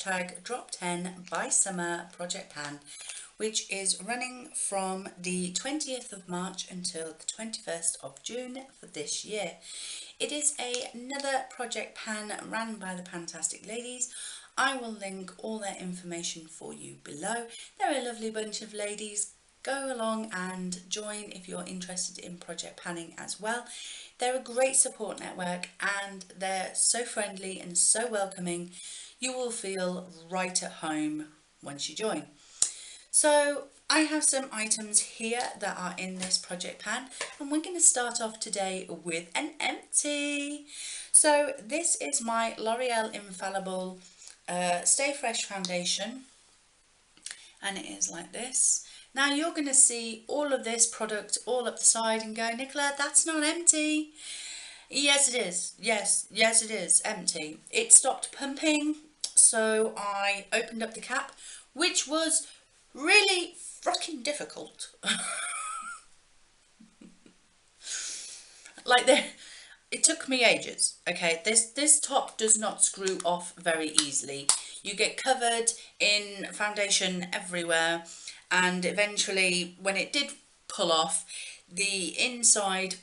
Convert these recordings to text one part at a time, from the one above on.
hashtag drop 10 by summer project pan, which is running from the 20th of March until the 21st of June for this year. It is another project pan ran by the Pantastic ladies. I will link all their information for you below. They're a lovely bunch of ladies. Go along and join if you're interested in project panning as well. They're a great support network and they're so friendly and so welcoming. You will feel right at home once you join. So I have some items here that are in this project pan, and we're going to start off today with an empty. So this is my L'Oreal Infallible Stay Fresh foundation, and it is like this. Now you're going to see all of this product all up the side and go, Nicola, that's not empty. Yes it is. Yes it is empty. It stopped pumping, so I opened up the cap, which was really fucking difficult. It took me ages. Okay, this top does not screw off very easily. You get covered in foundation everywhere, and eventually when it did pull off, the inside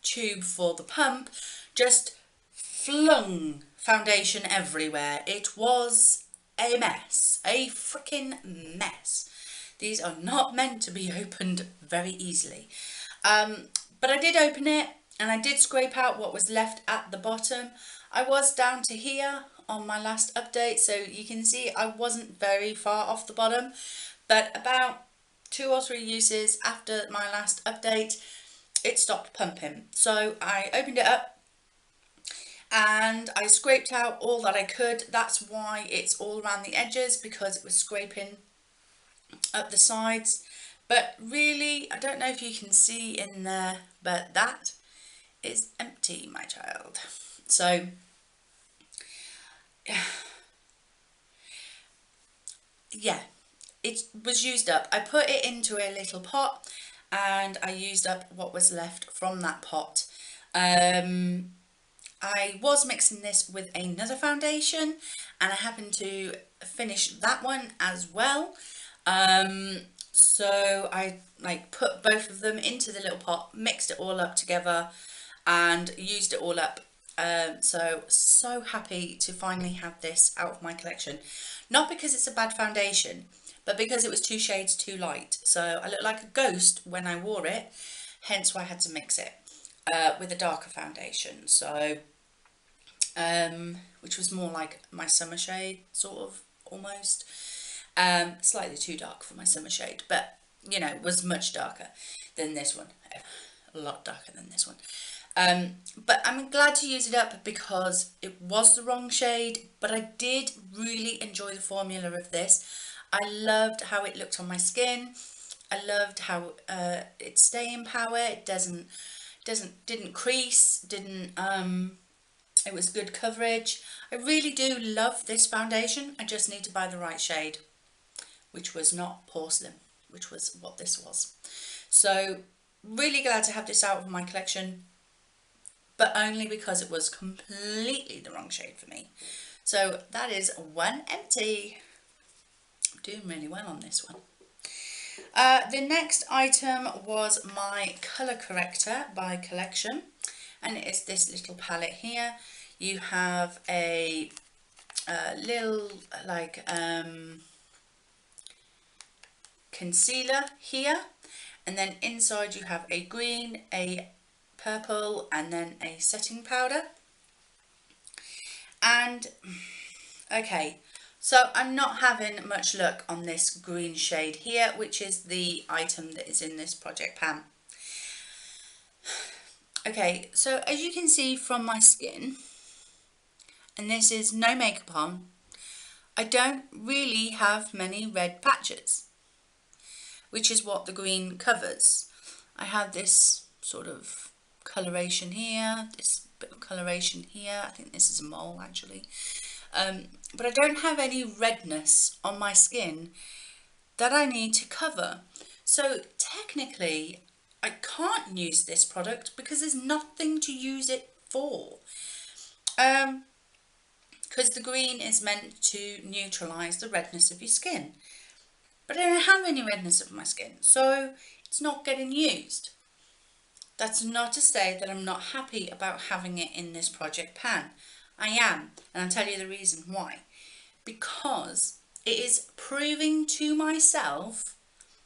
tube for the pump just flung foundation everywhere. It was a mess, a freaking mess. These are not meant to be opened very easily. But I did open it and I did scrape out what was left at the bottom. I was down to here on my last update, so you can see I wasn't very far off the bottom, but about 2 or 3 uses after my last update, it stopped pumping. So I opened it up and I scraped out all that I could. That's why it's all around the edges, because it was scraping up the sides. But really, I don't know if you can see in there, but that is empty, my child. So yeah, it was used up. I put it into a little pot and I used up what was left from that pot. I was mixing this with another foundation and I happened to finish that one as well. So I put both of them into the little pot, mixed it all up together and used it all up. So happy to finally have this out of my collection. Not because it's a bad foundation, but because it was 2 shades too light. So I looked like a ghost when I wore it, hence why I had to mix it with a darker foundation. So, which was more like my summer shade, sort of, almost. Slightly too dark for my summer shade, but you know, was much darker than this one. A lot darker than this one. But I'm glad to use it up because it was the wrong shade, but I did really enjoy the formula of this. I loved how it looked on my skin. I loved how its staying power. It didn't crease, it was good coverage. I really do love this foundation. I just need to buy the right shade, which was not porcelain, which was what this was. So really glad to have this out of my collection, but only because it was completely the wrong shade for me. So that is one empty. I'm doing really well on this one. The next item was my colour corrector by Collection, and it is this little palette here. You have a little concealer here, and then inside you have a green, a purple, and then a setting powder. And okay, so I'm not having much luck on this green shade here, which is the item that is in this project pan. Okay, so as you can see from my skin, and this is no makeup on, I don't really have many red patches, which is what the green covers. I have this sort of coloration here, this bit of coloration here. I think this is a mole actually. But I don't have any redness on my skin that I need to cover. So technically I can't use this product because there's nothing to use it for. because the green is meant to neutralise the redness of your skin. But I don't have any redness of my skin, so it's not getting used. That's not to say that I'm not happy about having it in this project pan. I am, and I'll tell you the reason why. Because it is proving to myself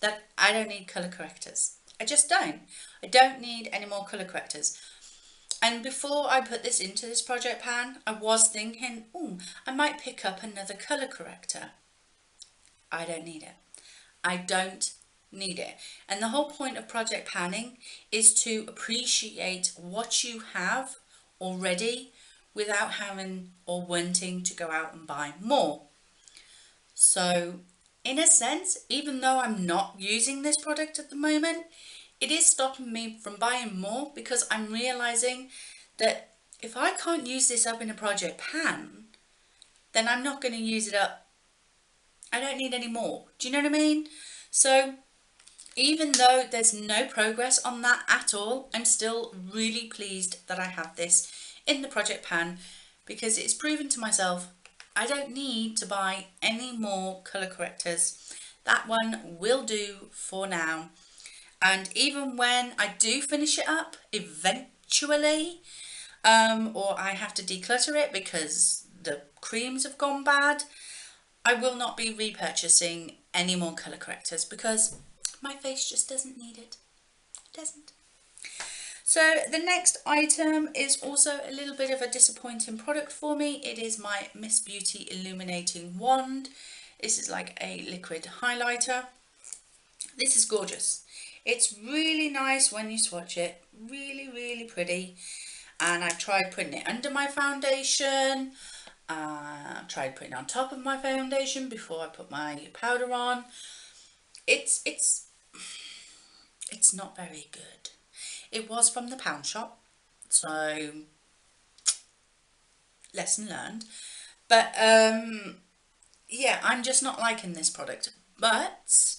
that I don't need colour correctors. I just don't. I don't need any more colour correctors. And before I put this into this project pan, I was thinking, oh, I might pick up another colour corrector. I don't need it. I don't need it. And the whole point of project panning is to appreciate what you have already without having or wanting to go out and buy more. So in a sense, even though I'm not using this product at the moment, it is stopping me from buying more, because I'm realizing that if I can't use this up in a project pan, then I'm not going to use it up. I don't need any more. Do you know what I mean? So even though there's no progress on that at all, I'm still really pleased that I have this in the project pan, because it's proven to myself I don't need to buy any more colour correctors. That one will do for now. And even when I do finish it up eventually, or I have to declutter it because the creams have gone bad, I will not be repurchasing any more colour correctors, because my face just doesn't need it. It doesn't. So the next item is also a little bit of a disappointing product for me. It is my Miss Beauty Illuminating Wand. This is like a liquid highlighter. This is gorgeous. It's really nice when you swatch it. Really, really pretty. And I've tried putting it under my foundation. I've tried putting it on top of my foundation before I put my powder on. It's not very good. It was from the pound shop, so lesson learned. But yeah, I'm just not liking this product. But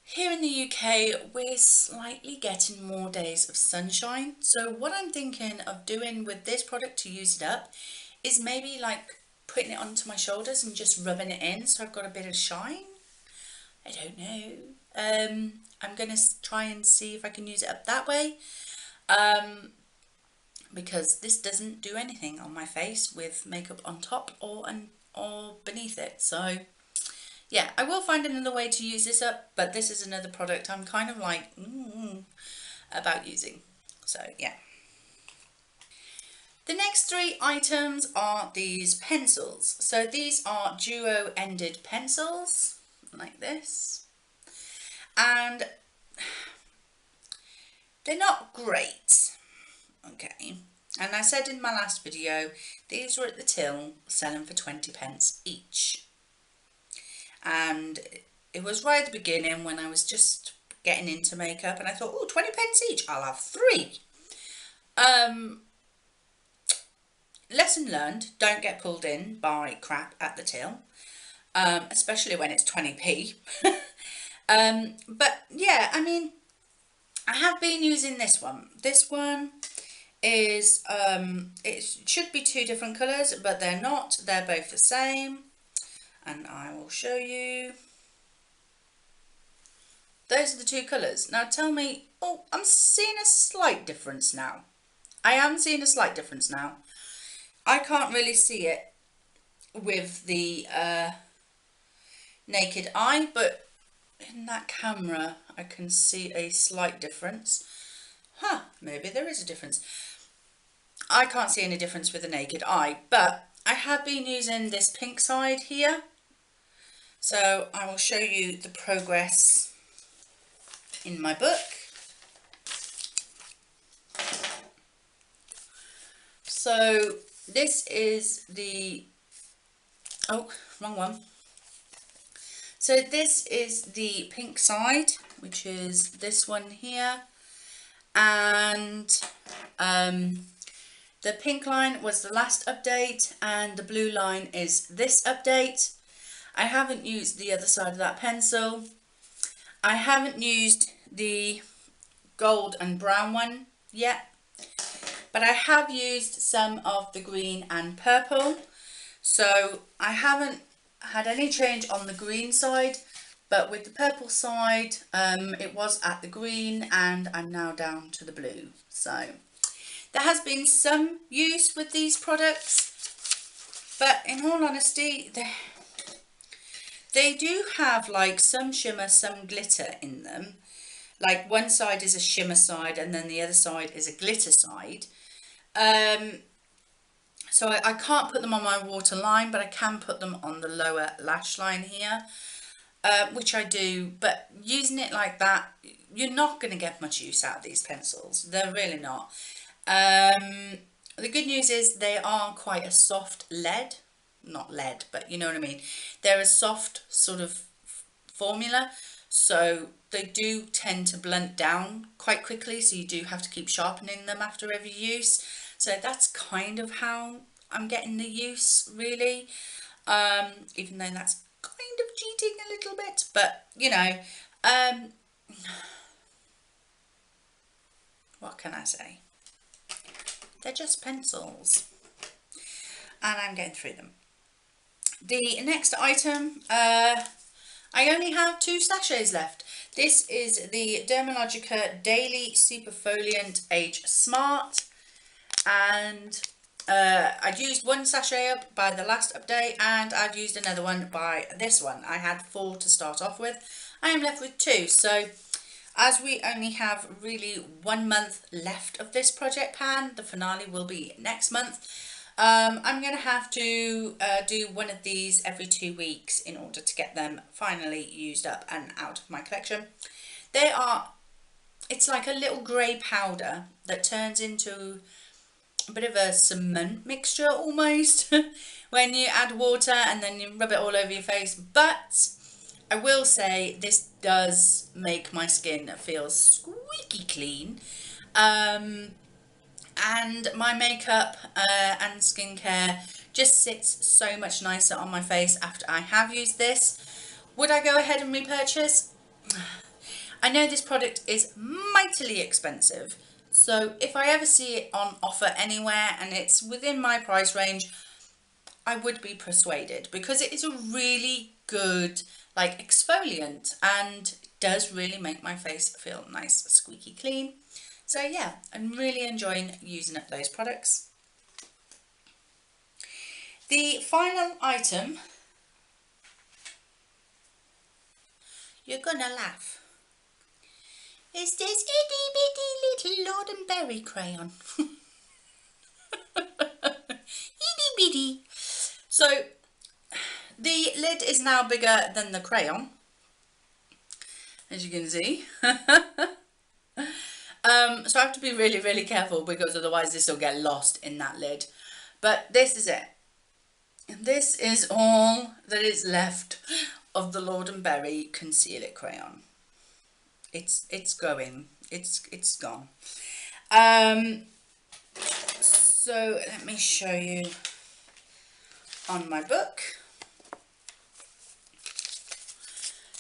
here in the UK, we're slightly getting more days of sunshine. So what I'm thinking of doing with this product to use it up is maybe like putting it onto my shoulders and just rubbing it in so I've got a bit of shine. I don't know. I'm going to try and see if I can use it up that way. Because this doesn't do anything on my face with makeup on top or beneath it. So yeah, I will find another way to use this up, but this is another product I'm kind of like about using. So yeah. The next three items are these pencils. So these are duo-ended pencils, like this. And they're not great, okay. And I said in my last video, these were at the till selling for 20p each. And it was right at the beginning when I was just getting into makeup, and I thought, oh, 20p each, I'll have 3. Lesson learned, don't get pulled in by crap at the till, especially when it's 20p. But yeah, I mean, I have been using this one. This one is, it should be 2 different colours, but they're not. They're both the same. And I will show you. Those are the 2 colours. Now tell me, oh, I'm seeing a slight difference now. I am seeing a slight difference now. I can't really see it with the naked eye, but in that camera I can see a slight difference. Maybe there is a difference. I can't see any difference with the naked eye, but I have been using this pink side here, so I will show you the progress in my book. So this is the, oh, wrong one. So this is the pink side, which is this one here, and the pink line was the last update and the blue line is this update. I haven't used the other side of that pencil. I haven't used the gold and brown one yet. but I have used some of the green and purple. So I haven't had any change on the green side, but with the purple side, it was at the green and I'm now down to the blue. So there has been some use with these products, but in all honesty, they do have like some shimmer, some glitter in them. Like one side is a shimmer side and then the other side is a glitter side. So I can't put them on my waterline, but I can put them on the lower lash line here, which I do. But using it like that, you're not going to get much use out of these pencils. They're really not. The good news is they are quite a soft lead. Not lead, but you know what I mean. They're a soft sort of formula. So they do tend to blunt down quite quickly. So you do have to keep sharpening them after every use. So that's kind of how I'm getting the use, really, even though that's kind of cheating a little bit, but you know, what can I say? They're just pencils and I'm getting through them. The next item, I only have 2 sachets left. This is the Dermalogica Daily Superfoliant Age Smart. And I'd used 1 sachet up by the last update and I've used another one by this one. I had 4 to start off with. I am left with 2. So as we only have really 1 month left of this project pan, the finale will be next month. I'm going to have to do one of these every 2 weeks in order to get them finally used up and out of my collection. It's like a little grey powder that turns into a bit of a cement mixture almost when you add water and then you rub it all over your face. But I will say this does make my skin feel squeaky clean. And my makeup and skincare just sits so much nicer on my face after I have used this. Would I go ahead and repurchase? I know this product is mightily expensive. So if I ever see it on offer anywhere and it's within my price range, I would be persuaded because it is a really good like exfoliant and does really make my face feel nice, squeaky clean. So yeah, I'm really enjoying using up those products. The final item, you're gonna laugh, is this itty bitty little Lord and Berry crayon. Itty bitty. So the lid is now bigger than the crayon, as you can see. So I have to be really, really careful because otherwise this will get lost in that lid. But this is it. This is all that is left of the Lord and Berry Conceal It crayon. It's going. It's gone. So let me show you on my book.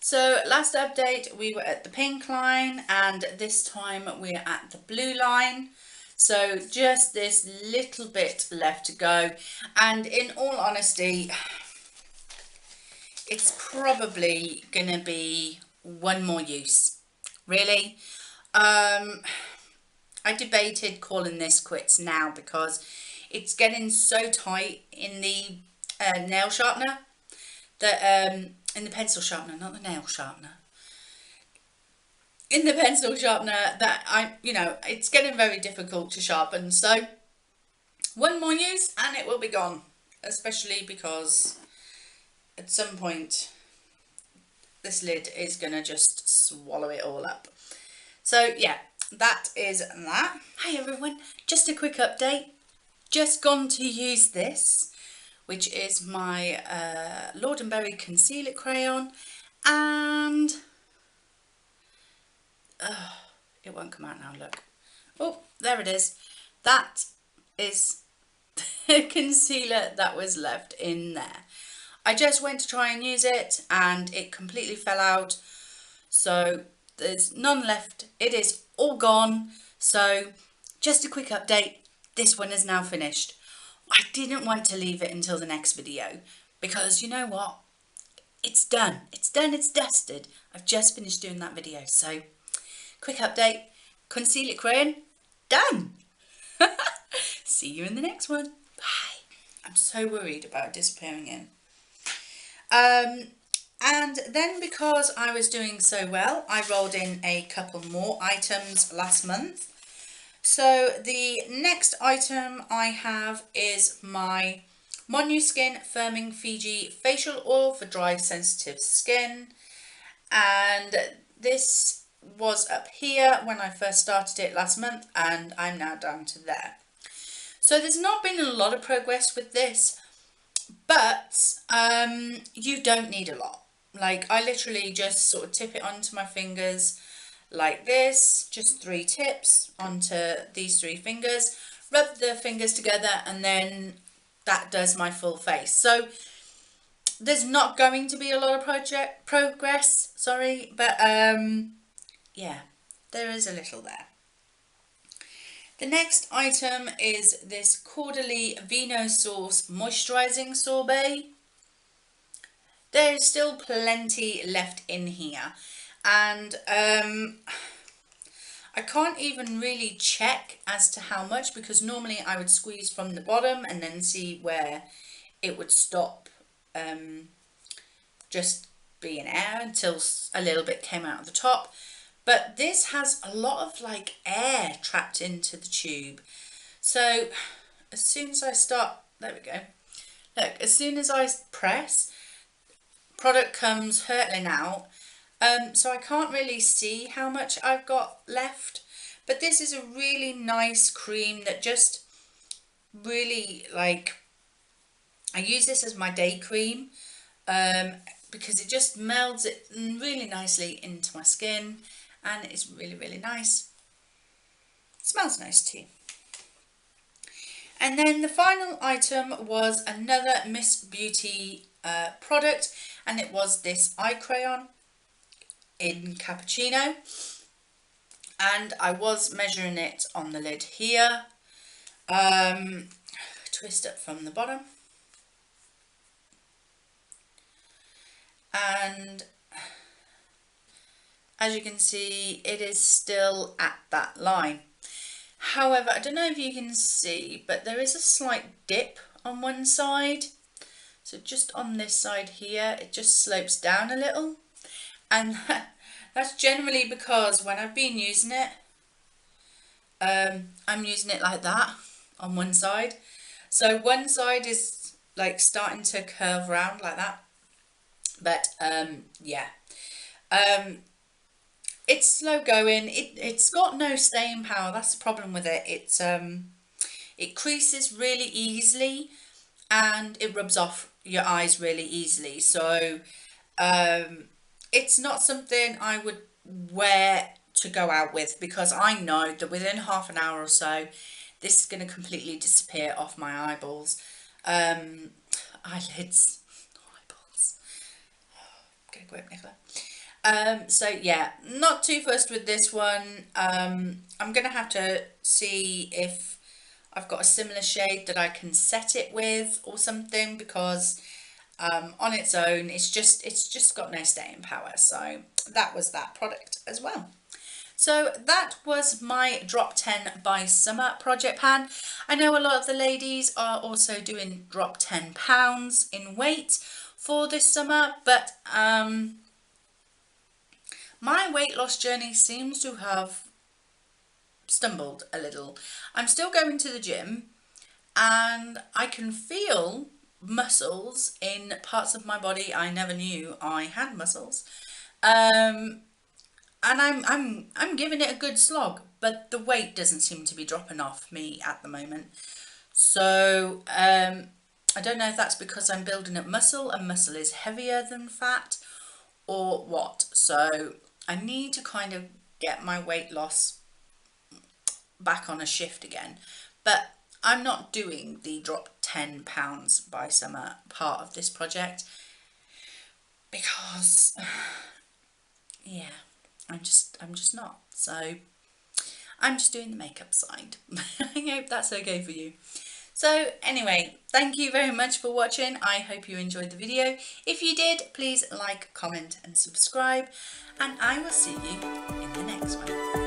So last update we were at the pink line and this time we're at the blue line. So just this little bit left to go, and in all honesty it's probably gonna be one more use, really. I debated calling this quits now because it's getting so tight in the nail sharpener that in the pencil sharpener, not the nail sharpener, in the pencil sharpener, that it's getting very difficult to sharpen. So one more use and it will be gone, especially because at some point this lid is gonna just swallow it all up. So yeah, that is that. Hi everyone, just a quick update. Just gone to use this, which is my Lord and Berry Conceal It crayon, and it won't come out now, look. Oh, there it is. That is the concealer that was left in there. I just went to try and use it and it completely fell out. So there's none left. It is all gone. So just a quick update. this one is now finished. I didn't want to leave it until the next video because you know what? It's done. It's done. It's dusted. I've just finished doing that video. So, quick update. Conceal it crayon. Done. See you in the next one. Bye. I'm so worried about disappearing in. And then because I was doing so well, I rolled in a couple more items last month. So the next item I have is my Skin Firming Fiji Facial Oil for dry sensitive skin. And this was up here when I first started it last month, and I'm now down to there. So there's not been a lot of progress with this, but you don't need a lot. Like, I literally just sort of tip it onto my fingers like this, just 3 tips onto these 3 fingers, rub the fingers together, and then that does my full face. So there's not going to be a lot of progress, sorry, but yeah, there is a little there. The next item is this Quarterly Vino Source Moisturising Sorbet. There's still plenty left in here, and I can't even really check as to how much, because normally I would squeeze from the bottom and then see where it would stop just being air until a little bit came out of the top. But this has a lot of like air trapped into the tube. So as soon as I start, there we go. Look, as soon as I press, product comes hurtling out. So I can't really see how much I've got left. But this is a really nice cream that just really, like, I use this as my day cream because it just melds it really nicely into my skin, and it's really, really nice. It smells nice too. And then the final item was another Miss Beauty product, and it was this eye crayon in Cappuccino, and I was measuring it on the lid here. Twist up from the bottom, and as you can see, it is still at that line. However, I don't know if you can see, but there is a slight dip on one side. So just on this side here, it just slopes down a little. And that's generally because when I've been using it, I'm using it like that on one side. So one side is like starting to curve around like that. But yeah. It's slow going. It's got no staying power. That's the problem with it. It creases really easily, and it rubs off your eyes really easily. So it's not something I would wear to go out with, because I know that within half an hour or so, this is going to completely disappear off my eyeballs. Eyelids. Eyeballs. Get a grip, Nicola. So yeah, not too fussed with this one. I'm going to have to see if I've got a similar shade that I can set it with or something, because on its own, it's just got no staying power. So that was that product as well. So that was my Drop 10 by Summer project pan. I know a lot of the ladies are also doing drop 10 pounds in weight for this summer, but my weight loss journey seems to have stumbled a little. I'm still going to the gym, and I can feel muscles in parts of my body I never knew I had muscles. And I'm giving it a good slog, but the weight doesn't seem to be dropping off me at the moment. So I don't know if that's because I'm building up muscle and muscle is heavier than fat, or what. So I need to kind of get my weight loss back on a shift again. But I'm not doing the Drop 10 pounds by Summer part of this project because yeah, I'm just not. So I'm just doing the makeup side. I hope that's okay for you. So anyway, thank you very much for watching. I hope you enjoyed the video. If you did, please like, comment and subscribe, and I will see you in the next one.